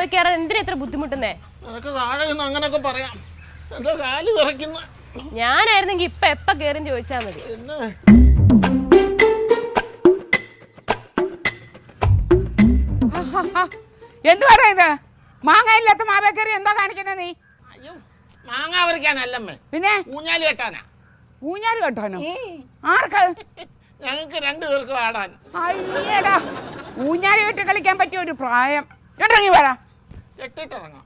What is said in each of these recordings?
മാറി കയറാൻ എന്തിനാ ഇത്ര ബുദ്ധിമുട്ടുന്നേ? അങ്ങനൊക്കെ പറയാം. എന്താ കാല് വിറയ്ക്കുന്ന? ഞാനായിരുന്നെങ്കി എപ്പ കേറും ചോദിച്ചാ മതി. എന്തുവാടാ ഇത്? മാങ്ങ ഇല്ലാത്ത മാവേക്കറി എന്താ കാണിക്കുന്നത് നീ? മാങ്ങ പറിക്കാനല്ലമ്മേ, പിന്നെ ഊഞ്ഞാല് കെട്ടാനാ. ഊഞ്ഞാല് കെട്ടാനോ? ആർക്ക്? ഞങ്ങൾക്ക് രണ്ടുപേർക്ക് ആടാൻ. അയ്യടാ, ഊഞ്ഞാല് കെട്ടി കളിക്കാൻ പറ്റിയ ഒരു പ്രായം. ഇറങ്ങി വരാ. കെട്ടിട്ടിറങ്ങാം.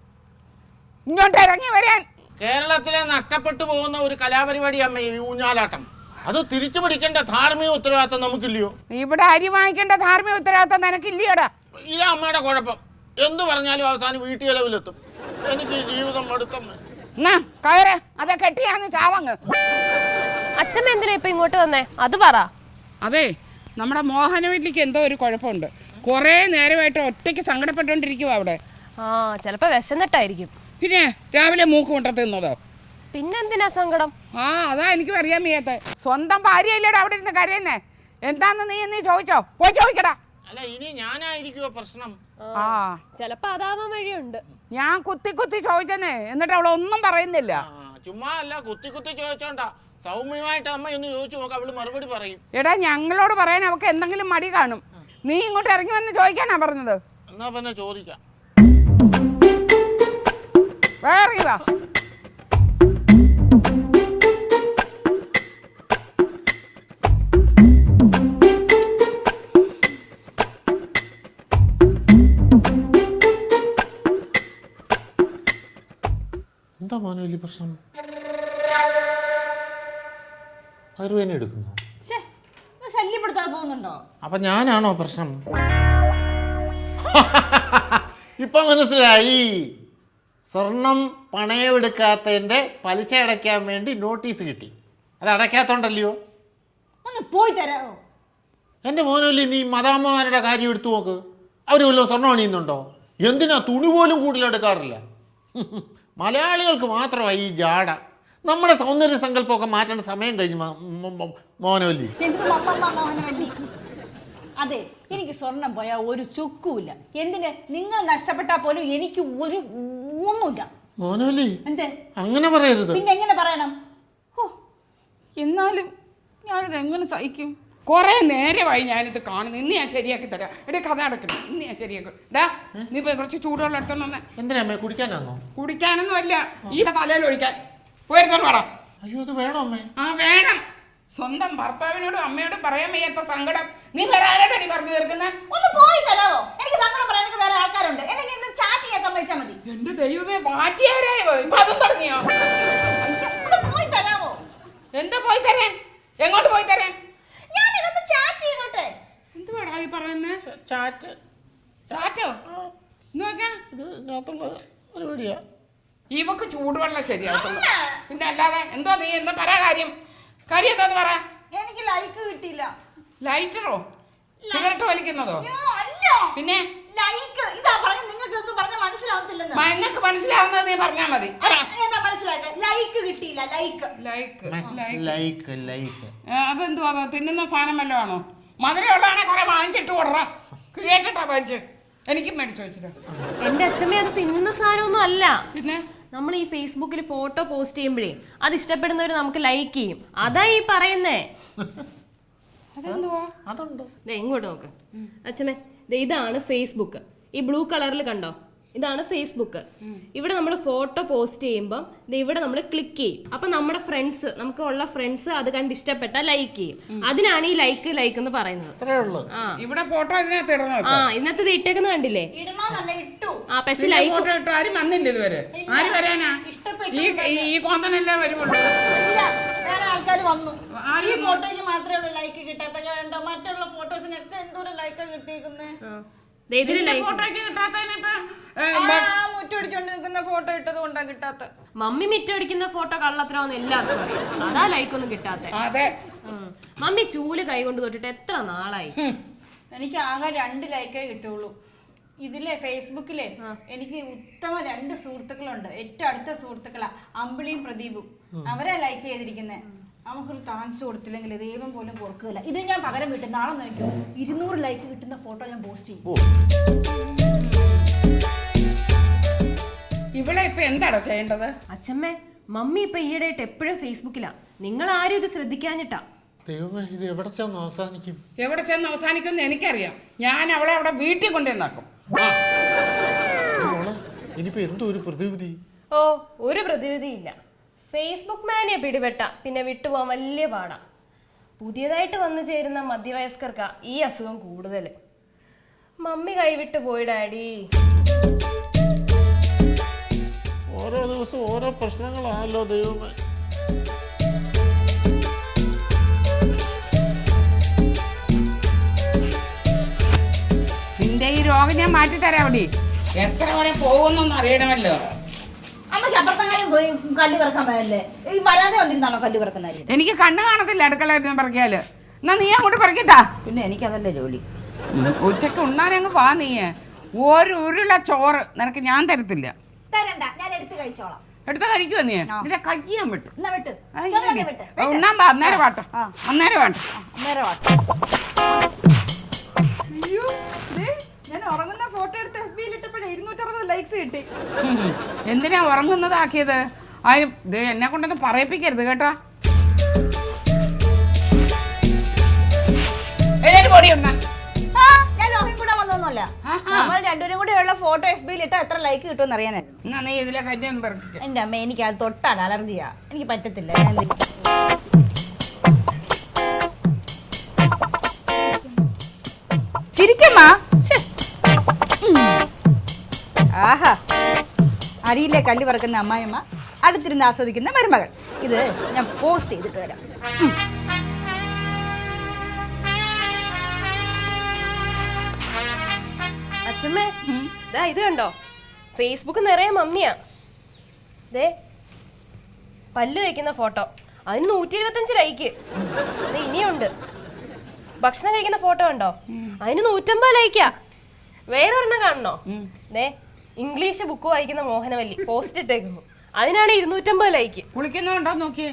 ഇങ്ങോട്ട് ഇറങ്ങി വരാൻ. കേരളത്തിലെ നഷ്ടപ്പെട്ടു പോകുന്ന ഒരു കലാപരിപാടി അമ്മ ഈ ഊഞ്ഞാലാട്ടം. അത് തിരിച്ചു പിടിക്കേണ്ട ധാർമ്മിക ഉത്തരവാദിത്തം നമുക്കില്ലയോ? ഇവിടെ അരി വാങ്ങിക്കേണ്ട ധാർമ്മിക ഉത്തരവാദിത്തം നിനക്കില്ലയോടാ? ഈ അമ്മയുടെ കുഴപ്പം. എന്തു പറഞ്ഞാലും അവസാനം വീട്ടു ചെലവിലെത്തും. എനിക്ക് ഈ ജീവിതം മടുത്തമ്മ. കയറ്, അതെ കെട്ടിയാന്ന് ചാവങ്ങ്. അച്ഛമ്മ എന്തിനാ ഇപ്പൊ ഇങ്ങോട്ട് വന്നേ? അത് പറ. അതെ, നമ്മുടെ മോഹനവല്ലിക്ക് എന്തോ ഒരു കുഴപ്പമുണ്ട്. കുറേ നേരമായിട്ട് ഒറ്റയ്ക്ക് സങ്കടപ്പെട്ടുകൊണ്ടിരിക്കുവോ അവിടെ. ചിലപ്പോ വിശന്നിട്ടായിരിക്കും. പിന്നെ രാവിലെ മൂക്ക് കൊണ്ടത്തിന്നതോ? പിന്നെന്തിനാ സങ്കടം? അതാ എനിക്കും അറിയാൻ വയ്യാത്ത. സ്വന്തം ഭാര്യയില്ലേടാ അവിടെ ഇരുന്ന് കരയുന്നേ. എന്താന്ന് നീ ചോദിച്ചോ? പോയി ചോദിക്കടാ. അല്ല, ഇനി ഞാനായിരിക്കുമോ പ്രശ്നം? ചിലപ്പോ അതാവാൻ വഴിയുണ്ട്. ഞാൻ കുത്തി ചോദിച്ചെന്നേ, എന്നിട്ട് അവൾ ഒന്നും പറയുന്നില്ല. ചുമ്മാ അല്ല, കുത്തി ചോദിച്ചോണ്ടാ. സൗമ്യമായിട്ട് അമ്മ ഒന്ന് ചോദിച്ചു നോക്കാം, അവള് മറുപടി പറയും. എടാ, ഞങ്ങളോട് പറയാൻ അവക്ക് എന്തെങ്കിലും മടി കാണും. നീ ഇങ്ങോട്ട് ഇറങ്ങി വന്ന് ചോദിക്കാനാ പറഞ്ഞത്. എന്നാ പിന്നെ ചോദിക്കാം. വേറെ വാ. എന്താ മോനെ വലിയ പ്രശ്നം? ആരുവേനെ എടുക്കുന്നു? ശല്യപ്പെടുത്താതെ പോകുന്നുണ്ടോ? അപ്പൊ ഞാനാണോ പ്രശ്നം? ഇപ്പൊ മനസ്സിലായി. സ്വർണം പണയമെടുക്കാത്തതിന്റെ പലിശ അടയ്ക്കാൻ വേണ്ടി നോട്ടീസ് കിട്ടി. അത് അടയ്ക്കാത്തോണ്ടല്ലയോ? ഒന്ന് പോയി തരാമോ? എൻ്റെ മോനല്ലേ, നീ മദാമ്മമാരുടെ കാര്യം എടുത്തു നോക്ക്. അവർ വല്ലതും സ്വർണ്ണം അണിയുന്നുണ്ടോ? എന്തിനാ തുണി പോലും കൂടുതലെടുക്കാറില്ല. മലയാളികൾക്ക് മാത്രമായി ഈ ജാട. നമ്മുടെ സൗന്ദര്യ സങ്കല്പമൊക്കെ മാറ്റേണ്ട സമയം കഴിഞ്ഞു മോഹനവല്ലി. അതെ, എനിക്ക് സ്വർണം പോയാൽ ഒരു ചുക്കുമില്ല. എന്തിന്? നിങ്ങൾ നഷ്ടപ്പെട്ടാൽ പോലും എനിക്ക് ഒരു ഒന്നുമില്ല. മോഹനവല്ലി, എന്തേ അങ്ങനെ പറയരുത്. പിന്നെ എങ്ങനെ പറയണം? എന്നാലും ഞാനിത് എങ്ങനെ സഹിക്കും? കുറെ നേരമായി ഞാനിത് കാണുന്നു. ഇന്ന് ഞാൻ ശരിയാക്കി തരാം. എടേ, കഥ അടക്കണം. ഇന്ന് ഞാൻ ശരിയാക്കും. ഡാ, നീ പോയി കുറച്ച് ചൂടുവെള്ളം എടുത്തോണ്ടേ. എന്തിനാ അമ്മേ, കുടിക്കാനാന്നോ? കുടിക്കാനൊന്നും അല്ല, ഈ തലയിൽ ഒഴിക്കാൻ. പോയിരുത്തോണ്ട് വേണം. അയ്യോ, അത് വേണോ അമ്മേ? വേണം. സ്വന്തം ഭർത്താവിനോടും അമ്മയോടും പറയാൻ വയ്യാത്ത സങ്കടം നീ വരാനടി പറഞ്ഞു തീർക്കുന്നേ. ഒന്ന് പോയി തരാമോ? എനിക്ക് സങ്കടം പറയാൻ എനിക്ക് വേറെ ആൾക്കാരുണ്ട്. എനിക്ക് ഇന്ന് ചാറ്റ് ചെയ്യാൻ സമ്മതിച്ചാൽ മതി. എന്റെ ദൈവമേ, മാറ്റിയാരായോ? ഇപ്പൊ അതും തുടങ്ങിയോ? ഒന്ന് പോയി തരാമോ? എന്താ പോയി തരാൻ? എങ്ങോട്ട് പോയി തരാൻ? ഞാൻ ഇതൊന്ന് ചാറ്റ് ചെയ്തോട്ടെ. എന്തുവാടാ ഈ പറയുന്നേ? ചാറ്റോ? നോക്കാം, ഇത് ഇതിനകത്തുള്ള പരിപാടിയാ. ഇവക്ക് ചൂടുവെള്ളം ശരിയാകത്തുള്ളൂ. പിന്നെ അല്ലാതെ എന്തോ നീ എന്താ പറ കാര്യം എന്താന്ന് പറ. എനിക്ക് ലൈക്ക് കിട്ടിയില്ല. ലൈറ്ററോ? സിഗരറ്റ് വലിക്കുന്നതോ? പിന്നെ ലൈക്ക് ഇതാ പറഞ്ഞ. നിങ്ങൾക്ക് ഒന്നും പറഞ്ഞാൽ മനസ്സിലാവത്തില്ലെന്ന്. നിങ്ങൾക്ക് മനസ്സിലാവുന്നത് നീ പറഞ്ഞാ മതി. എന്താ മനസ്സിലാക്കാൻ? ലൈക്ക് കിട്ടിയില്ല. ലൈക്ക് അതെന്തുവാ? തിന്നുന്ന സാധനം വല്ലതും ആണോ? മധുരമുള്ളതാണെ കുറെ വാങ്ങിച്ചിട്ട് കൊടുറാ. കേട്ടിട്ടാ മേടിച്ച് എനിക്കും മേടിച്ചു വെച്ചിട്ട്. എന്റെ അച്ഛമ്മ അത് തിന്നുന്ന സാധനമൊന്നും അല്ല. പിന്നെ നമ്മൾ ഈ ഫേസ്ബുക്കിൽ ഫോട്ടോ പോസ്റ്റ് ചെയ്യുമ്പോഴേ അത് ഇഷ്ടപ്പെടുന്നവർ നമുക്ക് ലൈക്ക് ചെയ്യും. അതാ ഈ പറയുന്നേ. അതെന്തുവാ? അതുണ്ടോ? ഇങ്ങോട്ട് നോക്ക് അച്ഛമ്മേ. ഇതാണ് ഫേസ്ബുക്ക്. ഈ ബ്ലൂ കളറിൽ കണ്ടോ? ഇതാണ് ഫേസ്ബുക്ക്. ഇവിടെ നമ്മൾ ഫോട്ടോ പോസ്റ്റ് ചെയ്യുമ്പോൾ ഇവിടെ നമ്മൾ ക്ലിക്ക് ചെയ്യും. അപ്പൊ നമ്മുടെ ഫ്രണ്ട്സ്, നമുക്ക് ഉള്ള ഫ്രണ്ട്സ് അത് കണ്ട് ഇഷ്ടപ്പെട്ടാൽ ലൈക്ക് ചെയ്യും. അതിനാണ് ഈ ലൈക്ക് എന്ന് പറയുന്നത്. ഇവിടെ ഫോട്ടോ ഇതിനകത്ത് ഇടണം. ഇന്നത്തെ ഇട്ടേക്കുന്ന കണ്ടില്ലേ? പക്ഷെ ലൈക്ക് ഫോട്ടോ ഇട്ടു ആരും വന്നില്ല ഇതുവരെ. ആര് വരാനാ? ഈ കോന്തനല്ലേ വരുള്ളൂ. വേറെ ആൾക്കാർ വന്നു. ഈ ഫോട്ടോയ്ക്ക് മാത്രമേ ലൈക്ക് കിട്ടാത്ത. കണ്ടോ, മറ്റുള്ള ഫോട്ടോസിനൊക്കെ എന്തോരം ലൈക്ക് കിട്ടിയിരിക്കുന്നേ. മുറ്റടിച്ചോണ്ട് നിൽക്കുന്ന ഫോട്ടോ ഇട്ടത് കൊണ്ടാ കിട്ടാത്ത. മമ്മി മിറ്റടിക്കുന്ന ഫോട്ടോ കള്ളത്തരമെന്ന് എല്ലാവർക്കും അറിയാം. അതാ ലൈക്കൊന്നും കിട്ടാത്ത. മമ്മി ചൂല് കൈ കൊണ്ട് തൊട്ടിട്ട് എത്ര നാളായി? എനിക്ക് ആകെ 2 ലൈക്കേ കിട്ടുള്ളൂ. ഇതിലെ ഫേസ്ബുക്കിലെ എനിക്ക് ഉത്തമ 2 സുഹൃത്തുക്കളുണ്ട്. ഏറ്റവും അടുത്ത സുഹൃത്തുക്കളാ, അമ്പിളിയും പ്രദീപും. അവരാ ലൈക്ക് ചെയ്തിരിക്കുന്നത്. നമുക്കൊരു താങ്ക്സ് കൊടുത്തില്ലെങ്കിൽ ദൈവം പോലും പൊറുക്കില്ല. ഇത് ഞാൻ പകരം വീട്ടിൽ നാളെ നോക്കും 200 ലൈക്ക് കിട്ടുന്ന ഫോട്ടോ ഞാൻ പോസ്റ്റ് ചെയ്യും. എന്താടാ ചെയ്യേണ്ടത്? അച്ഛമ്മേ, മമ്മി ഇപ്പൊ ഈയിടെയായിട്ട് എപ്പോഴും ഫേസ്ബുക്കിലാ. നിങ്ങൾ ആരും ഇത് ശ്രദ്ധിക്കാഞ്ഞിട്ടാ. ദൈവമേ, ഇത് എവിടെ ചെന്ന് അവസാനിക്കും? എവിടെ ചെന്ന് അവസാനിക്കുമെന്ന് എനിക്കറിയാം. ഞാൻ അവളെ അവിടെ വീട്ടിൽ കൊണ്ടുവന്നാക്കും. മോളെ, ഇനിയിപ്പോ എന്തോ ഒരു പ്രതിവിധി? ഓ, ഒരു പ്രതിവിധിയില്ല. ഫേസ്ബുക്ക് മാനിയെ പിടിപെട്ട പിന്നെ വിട്ടുപോകാൻ വലിയ പാടാ. പുതിയതായിട്ട് വന്നു ചേരുന്ന മധ്യവയസ്കർക്കാ ഈ അസുഖം കൂടുതൽ. മമ്മി കൈവിട്ട് പോയി ഡാഡി. ഓരോ ദിവസം ഓരോ പ്രശ്നങ്ങളാണല്ലോ ദൈവമേ. നിന്റെ ഈ രോഗം ഞാൻ മാറ്റിത്തരാം. അവിടെ എത്ര വരെ പോകുന്നൊന്നും അറിയണമല്ലോ. അമ്മക്ക് അപ്പുറത്തെങ്ങാനും പോയി കല്ല് പറക്കാൻ പോയല്ലേ? ഈ വരാതെ വന്നിരുന്നാണോ കല്ല് പറക്കുന്നത്? എനിക്ക് കണ്ണ് കാണത്തില്ല അടുക്കള പറിക്കാല്. എന്നാ നീ അങ്ങോട്ട് പറിക്കട്ടാ. പിന്നെ എനിക്കതല്ലേ ജോലി. ഉച്ചക്ക് ഉണ്ണാനങ്ങ് വാ. നീ ഒരു ഉരുള ചോറ് നിനക്ക് ഞാൻ തരത്തില്ല. തരണ്ട, ഞാൻ എടുത്ത് കഴിച്ചോളാം. എടുത്ത കഴിക്കുവോ നീ? നിന്റെ കയ്യാൻ വിട്ടു. എന്നാ വിട്ട്. ഉണ്ണാൻ വാ. അന്നേരം വാട്ടോ. അന്നേരം വേണ്ട. അന്നേരം ഞാൻ ഉറങ്ങുന്ന ഫോട്ടോ എടുത്ത് FB ഇട്ടപ്പോഴേ 260 ലൈക്സ് കിട്ടി. എന്തിനാ ഉറങ്ങുന്നതാക്കിയത്? അതിന് എന്നെ കൊണ്ടൊന്നും പറയിപ്പിക്കരുത് കേട്ടോ. ഞാൻ ലോകം കൂടെ വന്നൊന്നുമല്ല. നമ്മൾ രണ്ടുപേരും കൂടെ ഉള്ള ഫോട്ടോ FB ഇട്ടാ എത്ര ലൈക്ക് കിട്ടുമെന്ന് അറിയാനായിരുന്നു. എന്നാ നീ ഇതിലെ കല്യാണം പറപ്പിച്ച. എന്റെ അമ്മ, എനിക്ക് അത് തൊട്ടാൽ അലർജിയാ. എനിക്ക് പറ്റത്തില്ല. ചിരിക്കമ്മ. ആഹാ, അരിയിലെ കല്ല് പറക്കുന്ന അമ്മായിയമ്മ, അടുത്തിരുന്ന് ആസ്വദിക്കുന്ന മരുമകൾ. ഇത് ഞാൻ പോസ്റ്റ് ചെയ്തിട്ട് വരാം. അച്ഛമ്മേ, ദാ ഇത് കണ്ടോ? ഫേസ്ബുക്ക് നിറയെ മമ്മിയാ. ദേ, പല്ല് തേക്കുന്ന ഫോട്ടോ, അതിന് 175 ലൈക്ക്. ഇനിയുണ്ട്. ഭക്ഷണം കഴിക്കുന്ന ഫോട്ടോ കണ്ടോ? അതിന് 150 ലൈക്കാ. വേറെ ഒരെണ്ണം കാണണോ? ദേ, ഇംഗ്ലീഷ് ബുക്ക് വായിക്കുന്ന മോഹനവല്ലി പോസ്റ്റ് ഇട്ടേക്കുന്നു. അതിനാണ് 250 ലൈക്ക്. കുളിക്കുന്നുണ്ടോ നോക്കിയേ.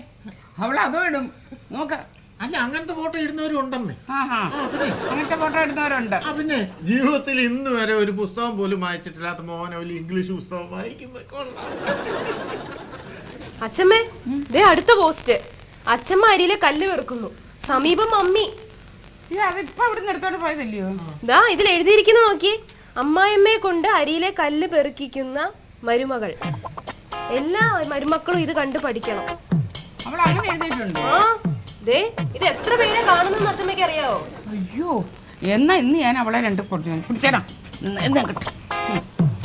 അവൾ അതോ ഇടും നോക്ക. അല്ല, അങ്ങനത്തെ ഫോട്ടോ ഇടുന്നവരും ഉണ്ടെന്നേ. അങ്ങനത്തെ ഫോട്ടോ ഇടുന്നവരുണ്ട്. പിന്നെ ജീവിതത്തിൽ ഇന്ന് വരെ ഒരു പുസ്തകം പോലും വായിച്ചിട്ടില്ലാത്ത മോഹനവല്ലി ഇംഗ്ലീഷ് പുസ്തകം വായിക്കുന്നത് കൊള്ളാം. അച്ഛമ്മേ, ദേ അടുത്ത പോസ്റ്റ്. അച്ഛമ്മ അരിയിലെ കല്ല് വെറുക്കുന്നു, സമീപം മമ്മി. അതിപ്പോ ഇവിടുന്ന് എടുത്തോണ്ട് പോയതല്ലയോ? ദാ ഇതിൽ എഴുതിയിരിക്കുന്ന നോക്കി. അമ്മായിയമ്മയെ കൊണ്ട് അരിയിലെ കല്ല് പെറുക്കിക്കുന്ന മരുമകൾ. എല്ലാ മരുമക്കളും ഇത് കണ്ടു പഠിക്കണം. അവൾ അങ്ങനെ എഴുതിയിട്ടുണ്ട്. ആ, ദേ ഇത് എത്ര പേരെ കാണുന്നെന്ന് അച്ഛമ്മയ്ക്ക് അറിയാവോ? അയ്യോ, എന്നാ ഇന്ന് ഞാൻ അവളെ രണ്ട് പിടിച്ചേടാ. എന്നാ കിട്ടും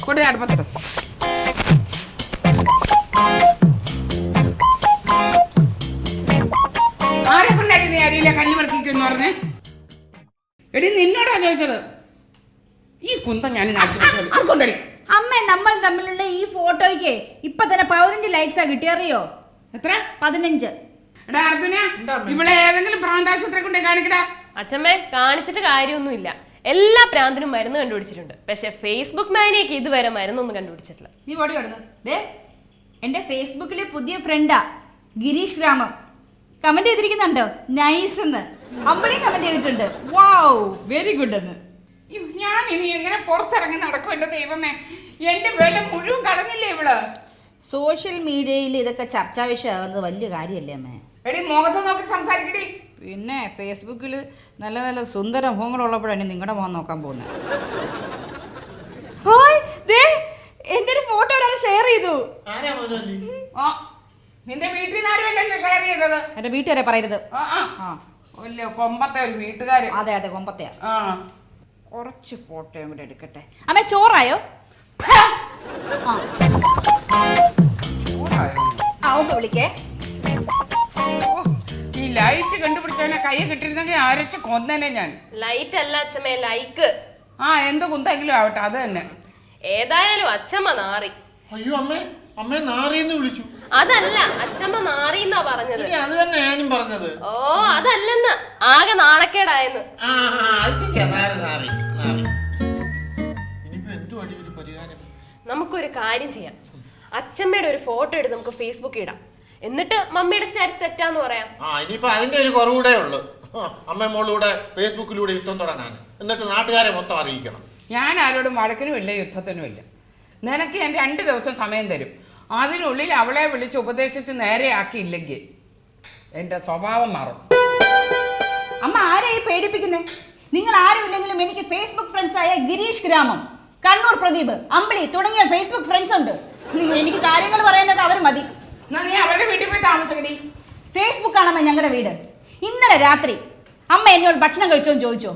കൊടു അടുപ്പത്തിട്ട്. ആരെ കൊണ്ടാടി നീ അരിയിലെ കല്ല് പെറുക്കിക്കുന്ന് പറഞ്ഞേ? എടി നിന്നോടാ ചോദിച്ചത്. ഈ കുന്തം ഞാൻ കൊണ്ടടി. അമ്മ, നമ്മൾ തമ്മിലുള്ള ഈ ഫോട്ടോയ്ക്ക് ഇപ്പൊ തന്നെ 15 ലൈക്സാ കിട്ടിയറിയോ? എത്ര? 15. എടാ അർജുന, ഇവിടെ ഏതെങ്കിലും പ്രാന്താശുപത്രി കൊണ്ട് കാണിക്കടാ. അച്ഛമ്മേ, കാണിച്ചിട്ട് കാര്യമൊന്നുമില്ല. എല്ലാ പ്രാന്തിനും മരുന്ന് കണ്ടുപിടിച്ചിട്ടുണ്ട്. പക്ഷെ ഫേസ്ബുക്ക് മാനിയൊക്കെ ഇതുവരെ മരുന്നൊന്നും കണ്ടുപിടിച്ചിട്ടില്ല. നീ പൊടി കൊടുന്നു. എന്റെ ഫേസ്ബുക്കിലെ പുതിയ ഫ്രണ്ടാ ഗിരീഷ് ഗ്രാമം. കമന്റ് ചെയ്തിരിക്കുന്നുണ്ടോ? നൈസ് എന്ന്. അമ്പളി കമന്റ് ചെയ്തിട്ടുണ്ട്, വാവ് വെരി ഗുഡ് എന്ന്. ഞാൻ ഇനി എങ്ങനെ പുറത്തിറങ്ങി നടക്കും? എന്റെ ദൈവമേ, എന്റെ വില മുഴുവൻ കളഞ്ഞില്ലേ ഇവള്. സോഷ്യൽ മീഡിയയിൽ ഇതൊക്കെ ചർച്ചാ വിഷയമാകുന്നത് വലിയ കാര്യമല്ലേ അമ്മേ? എടി മുഖത്ത് നോക്കി സംസാരിക്കടി. പിന്നെ ഫേസ്ബുക്കിൽ നല്ല നല്ല സുന്ദര മുഖങ്ങളുള്ളപ്പോഴാണ് നിങ്ങളുടെ മുഖം നോക്കാൻ പോകുന്നത്. എന്റെ ഒരു ഫോട്ടോ ഒരാൾ ഷെയർ ചെയ്തു. നിന്റെ വീട്ടിൽ നിന്ന് ആരുമല്ലല്ലോ ഷെയർ ചെയ്തത്. എന്റെ വീട്ടുകാരെ പറയരുത്. കൊമ്പത്തെ ഒരു വീട്ടുകാര്. അതെ അതെ, കൊമ്പത്തെയാ. കുറച്ച് ഫോട്ടോയും കൂടെ എടുക്കട്ടെ. അമ്മ ചോറായോ? ഒന്ന് വിളിക്കേ. ഈ ലൈറ്റ് കണ്ടുപിടിച്ചവനെ കൈ കിട്ടിയിരുന്നെങ്കിൽ അരച്ച് കൊന്നേനെ ഞാൻ. ലൈറ്റ് അല്ല അച്ഛമ്മേ, ലൈക്ക്. എന്ത് കുന്തെങ്കിലും ആവട്ടെ, അത് തന്നെ. ഏതായാലും അച്ഛമ്മ നാറി. അയ്യോ അമ്മേ, അമ്മേ നാറിയെന്ന് വിളിച്ചു. അതല്ല, അച്ഛമ്മ നാറിന്നാ പറഞ്ഞത്. അത് തന്നെ ഞാനും പറഞ്ഞത്. ഓ, അതല്ലെന്ന്, ആകെ നാണക്കേടായെന്ന്. നമുക്കൊരു കാര്യം ചെയ്യാം. അച്ഛമ്മയുടെ ഒരു ഫോട്ടോ എടുത്ത് നമുക്ക് ഫേസ്ബുക്കിൽ ഇടാം. എന്നിട്ട് മമ്മിയുടെ സ്റ്റാറ്റസ് തെറ്റാന്ന് പറയാം. ഇനിയിപ്പോ അതിന്റെ ഒരു കുറവുകൂടെ ഉള്ളു. അമ്മ മോളിലൂടെ ഫേസ്ബുക്കിലൂടെ യുദ്ധം തുടങ്ങാൻ. എന്നിട്ട് നാട്ടുകാരെ മൊത്തം അറിയിക്കണം. ഞാൻ ആരോടും വഴക്കിനുമില്ല യുദ്ധത്തിനുമില്ല. നിനക്ക് ഞാൻ 2 ദിവസം സമയം തരും. അതിനുള്ളിൽ അവളെ വിളിച്ച് ഉപദേശിച്ച് നേരെയാക്കിയില്ലെങ്കിൽ എൻ്റെ സ്വഭാവം മാറും. അമ്മ ആരെയും പേടിപ്പിക്കുന്നേ? നിങ്ങൾ ആരും ഇല്ലെങ്കിലും എനിക്ക് ഫേസ്ബുക്ക് ഫ്രണ്ട്സ് ആയ ഗിരീഷ് ഗ്രാമം, കണ്ണൂർ പ്രദീപ്, അമ്പിളി തുടങ്ങിയ ഫേസ്ബുക്ക് ഫ്രണ്ട്സ് ഉണ്ട്. എനിക്ക് കാര്യങ്ങൾ പറയാനൊക്കെ അവർ മതി. എന്നാ നീ അവരുടെ വീട്ടിൽ പോയി താമസിക്കടി. ഫേസ്ബുക്ക് ആണമ്മ ഞങ്ങളുടെ വീട്. ഇന്നലെ രാത്രി അമ്മ എന്നോട് ഭക്ഷണം കഴിച്ചോന്ന് ചോദിച്ചോ?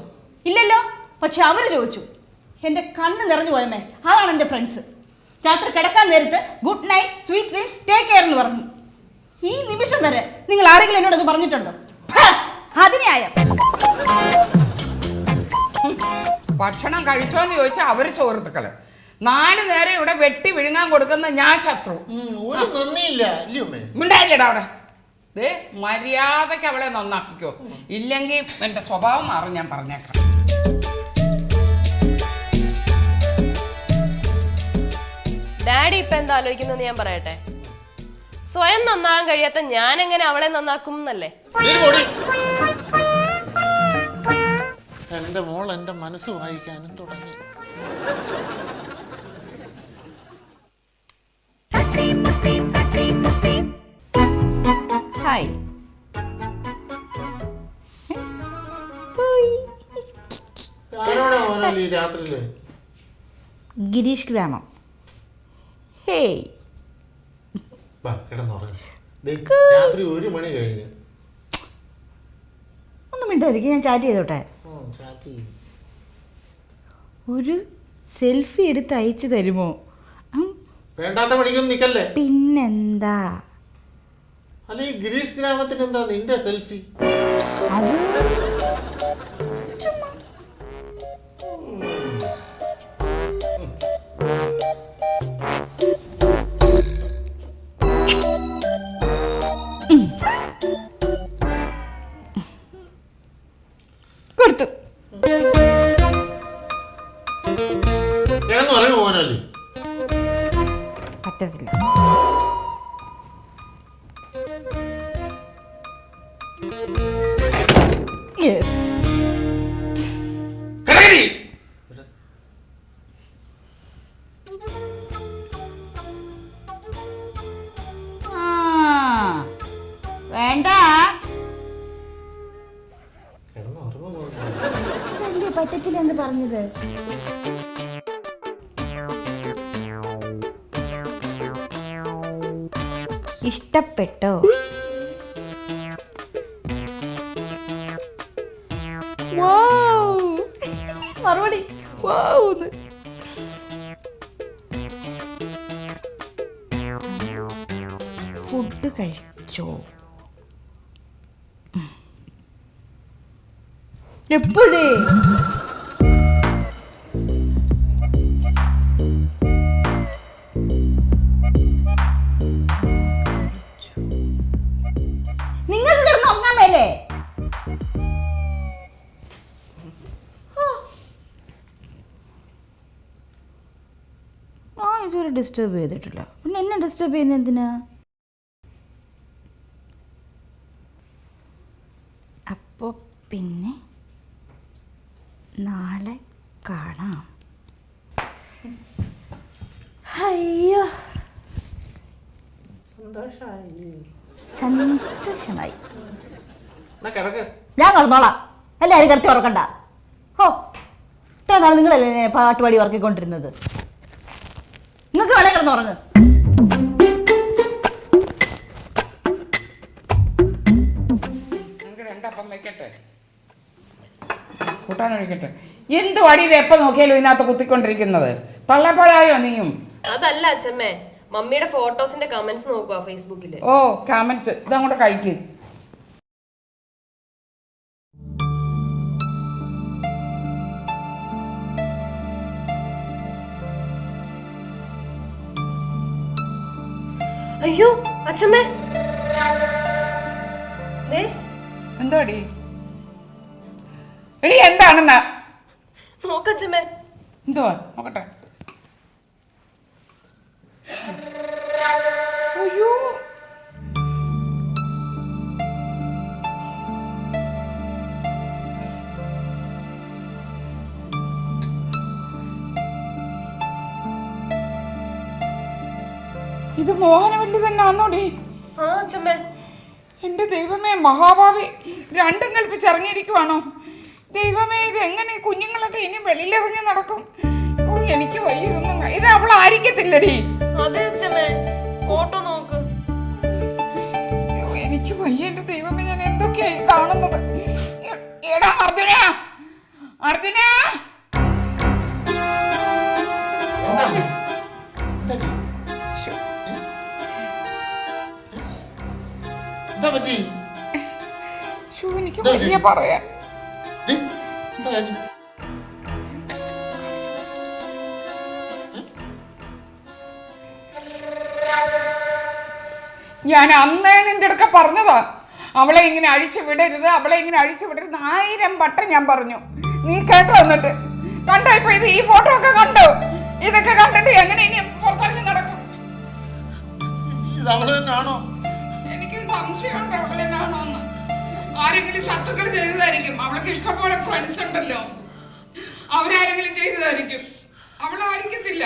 ഇല്ലല്ലോ. പക്ഷെ അവര് ചോദിച്ചു. എൻ്റെ കണ്ണ് നിറഞ്ഞു പോയമ്മേ. അതാണ് എൻ്റെ ഫ്രണ്ട്സ്. രാത്രി കിടക്കാൻ നേരത്ത് good night, sweet dreams, take care എന്ന് പറഞ്ഞു. ഈ നിമിഷം വരെ നിങ്ങൾ ആരെങ്കിലും എന്നോട് അത് പറഞ്ഞിട്ടുണ്ടോ? അതിനായ ഭക്ഷണം കഴിച്ചോന്ന് ചോദിച്ചാൽ അവര് സുഹൃത്തുക്കള്. 4 നേരം ഇവിടെ വെട്ടി വിഴുങ്ങാൻ കൊടുക്കുന്ന ഞാൻ ശത്രു. ഒരു നന്ദിയില്ല അല്ലേ ഉമ്മേ? മിണ്ടായില്ലേടാ അവിടെ. ദേ മര്യാദക്ക് അവളെ നന്നാക്കിക്കോ, ഇല്ലെങ്കിൽ എൻ്റെ സ്വഭാവം മാറും. ഞാൻ പറഞ്ഞേക്കാം. ഡാഡി ഇപ്പൊ എന്താ ആലോചിക്കുന്നത് ഞാൻ പറയട്ടെ. സ്വയം നന്നാകാൻ കഴിയാത്ത ഞാൻ എങ്ങനെ അവളെ നന്നാക്കും എന്നല്ലേ? എൻ്റെ മോൾ എൻ്റെ മനസ്സ് വായിക്കാനും തുടങ്ങി. ഹായ്. ആരോടാ മോനല്ലേ ഈ രാത്രിയില്? ഗിരീഷ് ഗ്രാമം. ഹേയ്. വാ കിടന്നുറങ്ങ്. രാത്രി 1 മണി കഴിഞ്ഞ്. ഒന്നും മിണ്ടായിരിക്കും, ഞാൻ ചാറ്റ് ചെയ്തോട്ടെ. ഒരു സെൽഫി എടുത്ത് അയച്ചു തരുമോ? വേണ്ടാത്ത പണിക്കൊന്നും നിക്കല്ലേ. പിന്നെന്താ? അല്ല ഈ ഗിരീഷ് ഗ്രാമത്തിന് എന്താ നിന്റെ സെൽഫി? അത് കൊടുത്തു. കിടന്നുറങ്ങ് മോനല്ലേ. പറ്റത്തില്ല. യെസ്. വേണ്ട. അതല്ലേ പറ്റത്തില്ല എന്ന് പറഞ്ഞത്. ഇഷ്ടപ്പെട്ടോ? മറുപടി ഫുഡ് കഴിച്ചോ? എപ്പോഴേ? നിങ്ങൾക്ക് കിടന്ന് ഉറങ്ങാൻ മേലേ? ഞാൻ ഇതുവരെ ഡിസ്റ്റർബ് ചെയ്തിട്ടില്ല, പിന്നെ എന്നെ ഡിസ്റ്റർബ് ചെയ്യുന്ന എന്തിനാ? അപ്പോൾ പിന്നെ നാളെ കാണാം. അയ്യോ സന്തോഷമായി. ഞാൻ കിടന്നോളാം. എല്ലാവരും കിടത്തി ഉറക്കണ്ട. ഓ ഇത്ര നാൾ നിങ്ങളല്ലേ പാട്ട് പാടി ഉറക്കിക്കൊണ്ടിരുന്നത്. നിങ്ങൾക്ക് വേണേ കിടന്നുറങ്ങ്. രണ്ടപ്പം വെക്കട്ടെ, കൂട്ടാനൊഴിക്കട്ടെ. എന്ത് വടി ഇത് എപ്പോൾ നോക്കിയാലും ഇതിനകത്ത് കുത്തിക്കൊണ്ടിരിക്കുന്നത്? തള്ളപ്പോഴായോ നീയും? അതല്ല അച്ഛമ്മേ, മമ്മിയുടെ ഫോട്ടോസിന്റെ കമന്റ്സ് നോക്കുക ഫേസ്ബുക്കില്. ഓ കമന്റ്സ്, ഇതങ്ങോട്ട് കഴിക്കും. അയ്യോ അച്ഛമ്മേ, എന്തോടി എടി? എന്താണെന്നാ നോക്കച്ചമ്മേ. എന്തുവാ നോക്കട്ടെ. അയ്യോ ഇത് മോഹനവല്ലി തന്നെ ആന്നോടി? ആ അച്ഛമ്മേ. എന്റെ ദൈവമേ, മഹാഭാവി രണ്ടും കൽപ്പിച്ചിറങ്ങിയിരിക്കുവാണോ? ദൈവമേ, ഇത് എങ്ങനെ ഈ കുഞ്ഞുങ്ങളൊക്കെ ഇനി വെളിയിലിറങ്ങി നടക്കും? ഓ, എനിക്ക് വയ്യ ഇതൊന്നും. ഇത് അവളായിരിക്കത്തില്ലടി. അതെ അച്ഛമ്മേ, ഫോട്ടോ നോക്ക്. അയ്യോ, എനിക്ക് വയ്യ എന്റെ ദൈവമേ, ഞാൻ എന്തൊക്കെയായി കാണുന്നത്. എടാ അർജുന, അർജുന, എന്താ പറ്റി? ശോ, എനിക്ക് വയ്യ പറയാൻ. ഡി, എന്താ കാര്യം? ഞാൻ അന്നേ നിന്റെ അടുക്ക പറഞ്ഞതാ, അവളെ ഇങ്ങനെ അഴിച്ചു വിടരുത്, അവളെ ഇങ്ങനെ അഴിച്ചു വിടരുത്. 1000 വട്ടം ഞാൻ പറഞ്ഞു. നീ കേട്ടോ? വന്നിട്ട് കണ്ടോ ഇപ്പൊ ഇത്? ഈ ഫോട്ടോ ഒക്കെ കണ്ടോ? ഇതൊക്കെ കണ്ടിട്ട് എങ്ങനെ ഇനി പുറത്തിറങ്ങി നടക്കും? ഇത് അവള് തന്നെയാണോ? എനിക്ക് സംശയമുണ്ട് അവള് തന്നെയാണോ എന്ന്. ആരെങ്കിലും ശത്രുക്കൾ ചെയ്തതായിരിക്കും. അവൾക്ക് ഇഷ്ടംപോലെ ഫ്രണ്ട്സ് ഉണ്ടല്ലോ, അവരാരെങ്കിലും ചെയ്തതായിരിക്കും. അവളായിരിക്കത്തില്ല.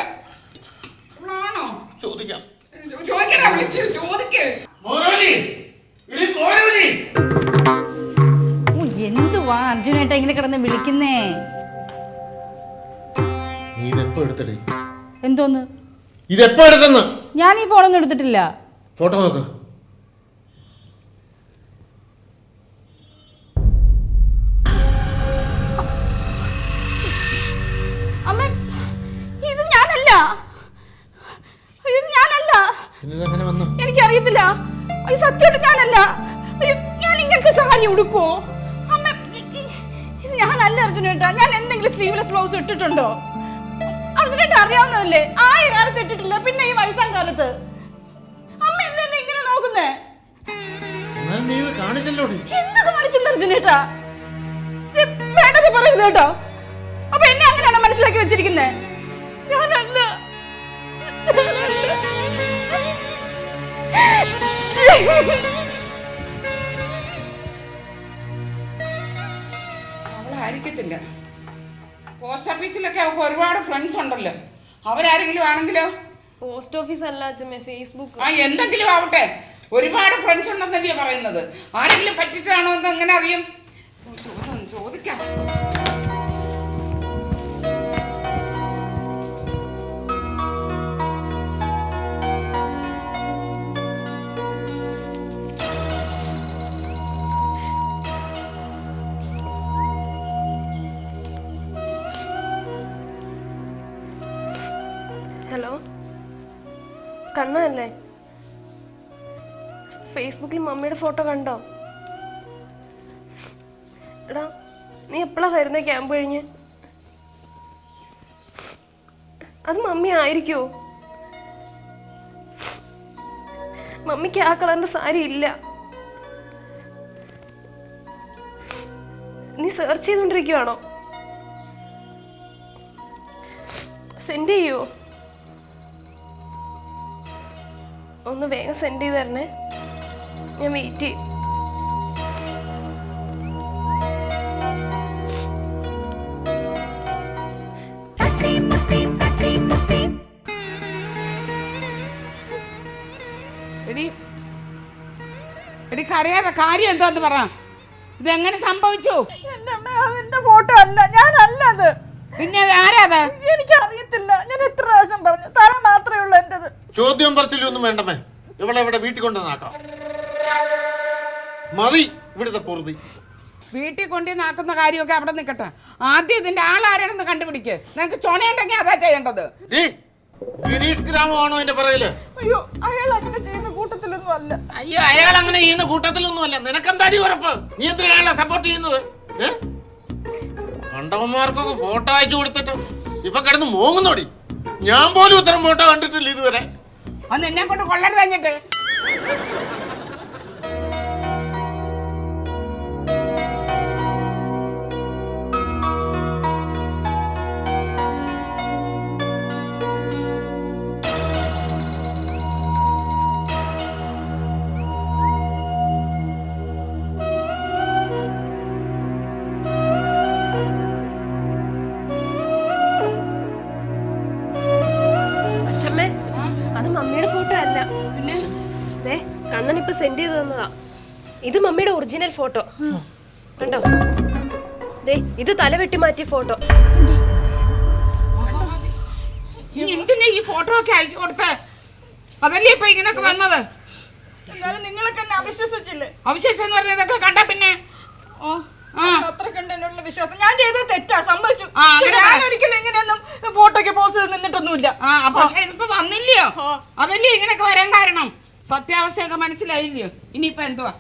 അവളാണോ? ചോദിക്കാം. ചോദിക്കണ, വിളിച്ച് ചോദിക്കേ. മോനോലി, ഇടി മോനോലി. എന്തുവാ അർജുനേട്ടാ ഇങ്ങനെ കിടന്ന് വിളിക്കുന്നേ? നീ ഇതെപ്പോ എടുത്തടി? എന്തോന്ന്? ഇതെപ്പോ എടുത്തെന്ന്? ഞാൻ ഈ ഫോണൊന്നും എടുത്തിട്ടില്ല. ഫോട്ടോ നോക്ക്. അമ്മ, ഇത് ഞാനല്ല. ഇത് ഞാനല്ല. ഇതെങ്ങനെ വന്നു? എനിക്കറിയത്തില്ല. അയ്യോ, സത്യമായിട്ട് ഞാനല്ല. അയ്യോ, ഞാൻ ഇങ്ങനത്തെ സാരി ഉടുക്കുവോ? അമ്മ, ഇത് ഞാനല്ല അർജുനേട്ടാ. ഞാൻ എന്തെങ്കിലും സ്ലീവ്ലെസ് ബ്ലൗസ് ഇട്ടിട്ടുണ്ടോ? അർജുനേട്ട അറിയാവുന്നതല്ലേ, ആയ കാലത്ത് ഇട്ടിട്ടില്ല, പിന്നെ ഈ വയസ്സാം കാലത്ത്. അമ്മ എന്തെന്നെ ഇങ്ങനെ നോക്കുന്നേ? നീ ഇത് കാണിച്ചല്ലോടി. എന്ത് കാണിച്ചില്ല അർജുനേട്ടാ? വേണ്ടത് പറയരുത് കേട്ടോ. അപ്പൊ എന്നെ അങ്ങനെയാണോ മനസ്സിലാക്കി വെച്ചിരിക്കുന്നേ? ഞാനല്ല. അവളായിരിക്കത്തില്ല. പോസ്റ്റ് ഓഫീസിലൊക്കെ അവൾക്ക് ഒരുപാട് ഫ്രണ്ട്സ് ഉണ്ടല്ലോ, അവരാരെങ്കിലും ആണെങ്കിലോ? പോസ്റ്റ് ഓഫീസ് അല്ല അച്ഛമ്മേ, ഫേസ്ബുക്ക്. ആ, എന്തെങ്കിലും ആവട്ടെ, ഒരുപാട് ഫ്രണ്ട്സ് ഉണ്ടെന്നല്ലേ പറയുന്നത്. ആരെങ്കിലും പറ്റിച്ചതാണോ എന്ന് എങ്ങനെ അറിയും? ചോദിക്കാം. ഹലോ, കണ്ണല്ലേ? ഫേസ്ബുക്കിൽ മമ്മിയുടെ ഫോട്ടോ കണ്ടോ? എടാ, നീ എപ്പോഴാ വരുന്നത് ക്യാമ്പ് കഴിഞ്ഞ്? അത് മമ്മി ആയിരിക്കുമോ? മമ്മിക്ക് ആ കളറിന്റെ സാരി ഇല്ല. നീ സെർച്ച് ചെയ്തോണ്ടിരിക്കുവാണോ? സെൻഡ് ചെയ്യോ? ഒന്ന് വേഗം സെൻഡ് ചെയ്ത് തരണേ, ഞാൻ വെയിറ്റ് ചെയ്യും. എടി കരയാതെ, കാര്യം എന്താന്ന് പറ. ഇതെങ്ങനെ സംഭവിച്ചു? എന്റെ ഫോട്ടോ അല്ല, ഞാനല്ല അത്. പിന്നെ ആരാത്? എനിക്കറിയത്തില്ല. ഞാൻ എത്ര പ്രാവശ്യം പറഞ്ഞു, തല മാത്രമേ ഉള്ളൂ എന്റേത്. ചോദ്യം പറച്ചിലൊന്നും വേണ്ടമേ. ഇവളെ ഇവിടെ വീട്ടിൽ കൊണ്ടുവന്നാക്കാം. മതി ഇവിടുത്തെ പൊറുതി. വീട്ടിൽ കൊണ്ടു നാക്കുന്ന കാര്യമൊക്കെ അവിടെ നിൽക്കട്ടെ. ആദ്യം ഇതിന്റെ ആളാരാണെന്ന് കണ്ടുപിടിക്ക്. നിനക്ക് ചുണയുണ്ടെങ്കിൽ അതാ ചെയ്യേണ്ടത്. ഗിരീഷ് ഗ്രാമമാണോ എന്റെ പറയല്? അയ്യോ, അയാൾ അങ്ങനെ ചെയ്യുന്ന കൂട്ടത്തിലൊന്നും അല്ല. അയ്യോ, അയാൾ അങ്ങനെ ചെയ്യുന്ന കൂട്ടത്തിലൊന്നും അല്ല. നിനക്കെന്താടി ഉറപ്പ്? നീ എന്തിനാ അയാളെ സപ്പോർട്ട് ചെയ്യുന്നത്? കണ്ടവന്മാർക്കൊക്കെ ഫോട്ടോ അയച്ചു കൊടുത്തിട്ട് ഇപ്പൊ കിടന്ന് മോങ്ങുന്നോടി. ഞാൻ പോലും ഇത്തരം ഫോട്ടോ കണ്ടിട്ടില്ല ഇതുവരെ. അന്ന് എന്നെ കൊണ്ട് കൊള്ളരുത് തന്നിട്ട്. അത് മമ്മിയുടെ ഫോട്ടോ അല്ല. അല്ല പിന്നെ ദേ കണ്ണൻ ഇപ്പൊ സെൻഡ് ചെയ്ത് തന്നതാ. ഇത് മമ്മിയുടെ ഒറിജിനൽ ഫോട്ടോ കണ്ടോ? ദേ ഇത് തല വെട്ടി മാറ്റിയ ഫോട്ടോ. എന്തിനാ ഈ ഫോട്ടോ ഒക്കെ അയച്ചു കൊടുത്തേ? അതല്ലേ ഇപ്പൊ ഇങ്ങനൊക്കെ വന്നത്? എന്നാലും നിങ്ങളൊക്കെ എന്നെ അവിശ്വസിച്ചില്ലേ? അവശേഷം പറഞ്ഞതൊക്കെ കണ്ട പിന്നെ അത്രക്കുണ്ട് എന്നോടുള്ള വിശ്വാസം. ഞാൻ ചെയ്തത് തെറ്റാ, സമ്മതിച്ചു. ആ, അങ്ങനെ ഞാൻ പറ. ഒരിക്കലും ഇങ്ങനെയൊന്നും ഫോട്ടോയ്ക്ക് പോസ് ചെയ്ത് നിന്നിട്ടൊന്നുമില്ല. പക്ഷെ ഇതിപ്പോ വന്നില്ലയോ? അതല്ലേ ഇങ്ങനൊക്കെ വരാൻ കാരണം. സത്യാവസ്ഥയൊക്കെ മനസ്സിലായില്ലയോ? ഇനിയിപ്പോ എന്തുവാ?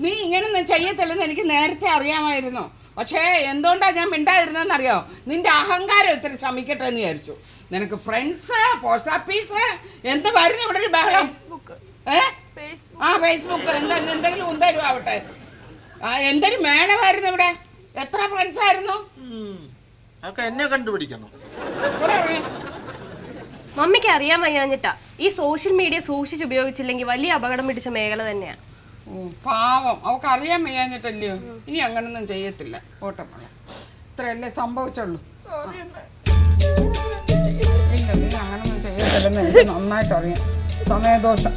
നീ ഇങ്ങനൊന്നും ചെയ്യത്തില്ലെന്ന് എനിക്ക് നേരത്തെ അറിയാമായിരുന്നു. പക്ഷേ എന്തുകൊണ്ടാ ഞാൻ മിണ്ടാതിരുന്നെന്നറിയോ? നിന്റെ അഹങ്കാരം ഇത്തിരി ശമിക്കട്ടെ എന്ന് വിചാരിച്ചു. നിനക്ക് ഫ്രണ്ട്സ്, പോസ്റ്റ് ഓഫീസ് എന്ത് വരുന്നു ഇവിടെ ഒരു ബഹളം? ഫേസ്ബുക്ക് എന്തെങ്കിലും ഉന്തരും ആവട്ടെ. എന്തൊരു മേളമായിരുന്നു ഇവിടെ. എത്ര ഫ്രണ്ട്സ് ആയിരുന്നു? അതൊക്കെ എന്നെ കണ്ടുപിടിക്കണം. മമ്മിക്ക് അറിയാൻ വയ്യാഞ്ഞിട്ടാ. ഈ സോഷ്യൽ മീഡിയ സൂക്ഷിച്ച് ഉപയോഗിച്ചില്ലെങ്കിൽ വലിയ അപകടം പിടിച്ച മേഖല തന്നെയാ. പാവം, അവൾക്ക് അറിയാൻ വയ്യാഞ്ഞിട്ടല്ലയോ? ഇനി അങ്ങനൊന്നും ചെയ്യത്തില്ല. ഓട്ടം ഇത്രയല്ലേ സംഭവിച്ചുള്ളൂ. ഇല്ല, നീ അങ്ങനൊന്നും ചെയ്യത്തില്ലെന്ന് എനിക്ക് നന്നായിട്ട് അറിയാം. സമയദോഷം.